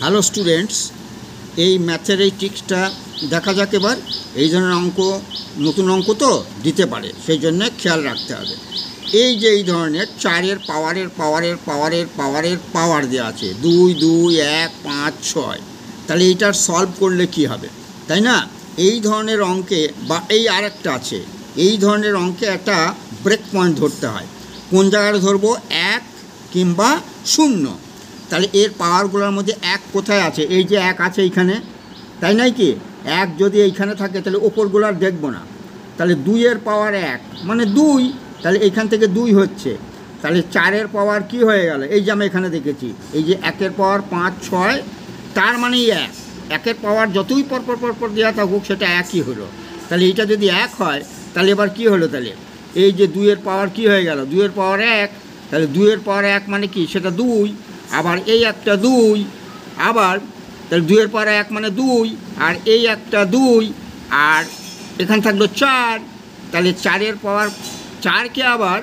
Hello students, এই ম্যাথের এই ট্রিক্সটা দেখা যাক এবার। এই ধরনের অঙ্ক, নতুন অঙ্ক তো দিতে পারে, সেই জন্য খেয়াল রাখতে হবে। এই যে এই ধরনের চারের পাওয়ার দেওয়া আছে 2, 2, 1, 5, 6, তাহলে এইটার সলভ করলে কি হবে, তাই না? এই ধরনের অঙ্কে বা এই আরেকটা আছে, এই ধরনের অঙ্কে একটা ব্রেক পয়েন্ট ধরতে হয়। কোন জায়গায় ধরবো? 1 কিংবা 0। তাহলে এর পাওয়ারগুলোর মধ্যে 1 কোথায় আছে? এই যে 1 আছে এইখানে, তাই নয় কি? 1 যদি এইখানে থাকে তাহলে ওপরগুলো আর দেখবো না। তাহলে 2-এর পাওয়ার 1 মানে 2, তাহলে এইখান থেকে 2 হচ্ছে। তাহলে 4-এর পাওয়ার কি হয়ে গেল? এই যে আমি এখানে দেখেছি, এই যে 1-এর পাওয়ার 5, 6, তার মানে 1। 1-এর পাওয়ার যতই পরপর দেওয়া থাকুক সেটা 1ই হলো। তাহলে এইটা যদি 1 হয় তাহলে এবার কি হলো? তাহলে এই যে 2-এর পাওয়ার কি হয়ে গেল? 2-এর পাওয়ার 1, তাহলে 2-এর পাওয়ার 1 মানে কি? সেটা 2। আবার এই একটা 2, আবার তাহলে 2-এর পাওয়ার 1 মানে 2, আর এই একটা 2, আর এখানে থাকলো 4। তাহলে 4-এর পাওয়ার 4কে আবার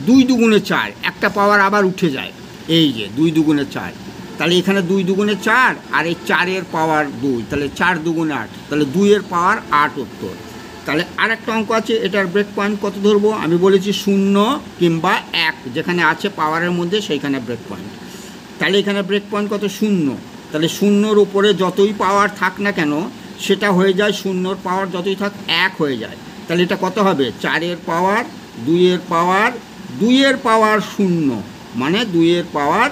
2 দুগুণে 4, একটা পাওয়ার আবার উঠে যায়, এই যে 2 দুগুণে 4। তাহলে এখানে 2 দুগুণে 4, আর এই 4-এর পাওয়ার 2, তাহলে 4 দুগুণে 8, তাহলে 2-এর পাওয়ার 8 উত্তর। তাহলে আরেকটা অঙ্ক আছে, এটার ব্রেক পয়েন্ট কত ধরবো? আমি বলেছি 0 কিংবা 1, যেখানে আছে পাওয়ারের মধ্যে সেইখানে ব্রেক পয়েন্ট। তাহলে এখানে ব্রেক পয়েন্ট কত? 0। তাহলে 0-র উপরে যতই পাওয়ার থাক না কেন সেটা হয়ে যায় 0-র পাওয়ার যতই থাক 1 হয়ে যায়। তাহলে এটা কত হবে? 4-এর পাওয়ার 2-এর পাওয়ার 2-এর পাওয়ার 0, মানে 2-এর পাওয়ার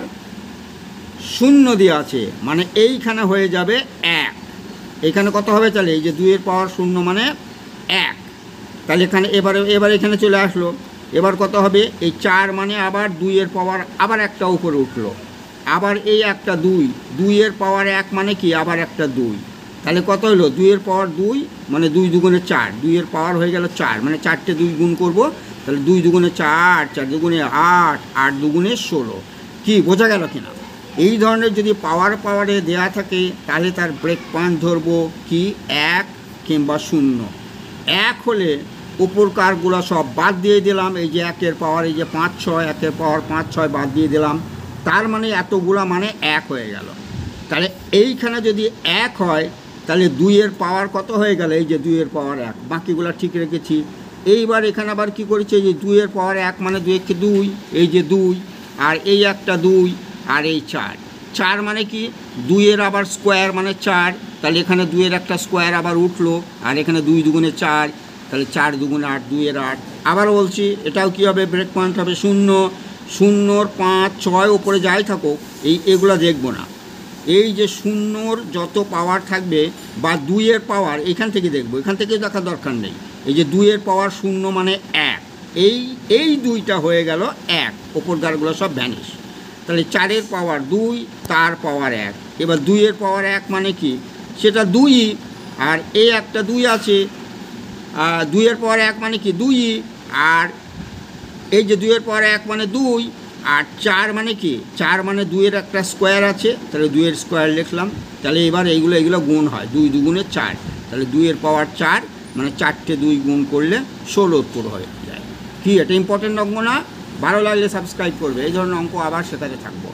0 দেওয়া আছে, মানে এইখানে হয়ে যাবে 1। এইখানে কত হবে? তাহলে এই যে 2-এর পাওয়ার 0 মানে 1। তাহলে এখানে এবার এখানে চলে আসলো। এবার কত হবে? এই 4 মানে আবার 2-এর পাওয়ার আবার একটা উপরে উঠলো, আবার এই একটা 2, 2-এর পাওয়ার 1 মানে কি? আবার একটা 2। তাহলে কত হলো? 2-এর পাওয়ার 2 মানে 2 দুগুণে 4, 2-এর পাওয়ার হয়ে গেল 4, মানে 4টে 2 গুণ করব। তাহলে 2 দুগুণে 4, 4 দুগুণে 8, 8 দুগুণে 16। কি বোঝা গেল কিনা? এই ধরনের যদি পাওয়ারে দেয়া থাকে তাহলে তার ব্রেক পয়েন্ট ধরবো কি? 1 কিংবা 0। 1 হলে উপর কারগুলো সব বাদ দিয়ে দিলাম, এই যে 1-এর পাওয়ার এই যে 5, 6, 1-এর পাওয়ার 5, 6 বাদ দিয়ে দিলাম, তার মানে এতগুলো মানে 1 হয়ে গেল। তাহলে এইখানে যদি 1 হয় তাহলে 2-এর পাওয়ার কত হয়ে গেল? এই যে 2-এর পাওয়ার 1, বাকিগুলো ঠিক রেখেছি। এইবার এখানে আবার কি করেছি? এই যে 2-এর পাওয়ার 1 মানে 2-কে 2, এই যে 2, আর এই একটা 2, আর এই 4। 4 মানে কি? 2-এর আবার স্কোয়ার মানে 4, তাহলে এখানে 2-এর একটা স্কোয়ার আবার উঠলো, আর এখানে 2 দুগুণে 4, তাহলে 4 দুগুণে 8, 2-এর 8। আবার বলছি, এটাও কী হবে? ব্রেক পয়েন্ট হবে 0। 0-র 5, 6 ওপরে যাই থাকুক এগুলো দেখবো না। এই যে 0-র যত পাওয়ার থাকবে বা 2-এর পাওয়ার এখান থেকে দেখবো, এখান থেকে দেখার দরকার নেই। এই যে 2-এর পাওয়ার 0 মানে 1, এই 2টা হয়ে গেল 1, ওপর দ্বারগুলো সব ভ্যানিশ। তাহলে 4-এর পাওয়ার 2, তার পাওয়ার 1। এবার 2-এর পাওয়ার 1 মানে কি? সেটা 2ই, আর এই একটা 2 আছে, 2-এর পাওয়ার 1 মানে কি? 2ই, আর এই যে 2-এর পাওয়ার 1 মানে 2, আর 4 মানে কি? 4 মানে 2-এর একটা স্কোয়ার আছে, তাহলে 2-এর স্কোয়ার লিখলাম। তাহলে এবার এইগুলো গুণ হয়, 2 দুগুণে 4, তাহলে 2-এর পাওয়ার 4 মানে 4টে 2 গুণ করলে 16 উত্তর হয়ে যায়। কি এটা ইম্পর্টেন্ট অঙ্ক না? ভালো লাগলে সাবস্ক্রাইব করবে, এই ধরনের অঙ্ক আবার শেখাতে থাকবো।